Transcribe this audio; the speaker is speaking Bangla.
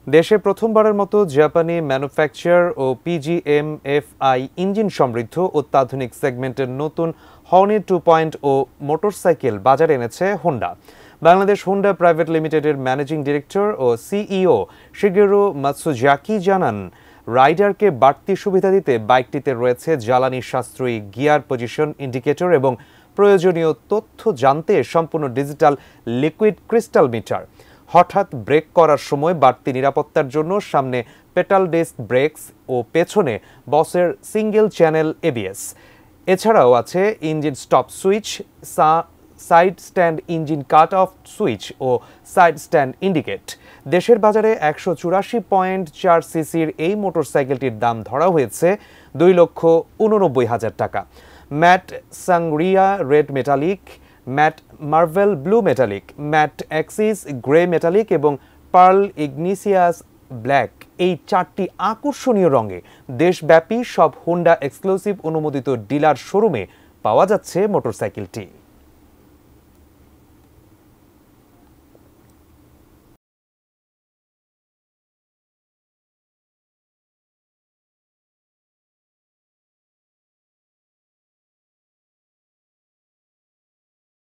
দেশে প্রথমবারের মতো জাপানি ম্যানুফ্যাকচার ও পিজিএমএফআই ইঞ্জিন সমৃদ্ধ অত্যাধুনিক সেগমেন্টের নতুন হর্নেট 2.0 মোটরসাইকেল বাজারে এনেছে হোন্ডা। বাংলাদেশ হোন্ডা প্রাইভেট লিমিটেডের ম্যানেজিং ডিরেক্টর ও সিইও শিগেরু মাতসুজাকি জানান, রাইডারকে বাড়তি সুবিধা দিতে বাইকটিতে রয়েছে জ্বালানি সাশ্রয়ী গিয়ার পজিশন ইন্ডিকেটর এবং প্রয়োজনীয় তথ্য জানতে সম্পূর্ণ ডিজিটাল লিকুইড ক্রিস্টাল মিটার। হঠাৎ ব্রেক করার সময় বাড়তি নিরাপত্তার জন্য সামনে পেটাল ডিস্ক ব্রেকস ও পেছনে বসের সিঙ্গেল চ্যানেল এবিএস। এছাড়াও আছে engine stop switch, side stand engine cut off switch ও সাইড স্ট্যান্ড ইন্ডিকেট। দেশের বাজারে 184.4 সিসির এই মোটরসাইকেলটির দাম ধরা হয়েছে 2,89,000 টাকা। Matte sangria red metallic, matte marvel blue metallic, matte axis grey metallic এবং পার্ল ইগনিসিয়াস ব্ল্যাক, এই 4টি আকর্ষণীয় রঙে দেশব্যাপী সব হোন্ডা এক্সক্লুসিভ অনুমোদিত ডিলার শোরুমে পাওয়া যাচ্ছে মোটরসাইকেলটি।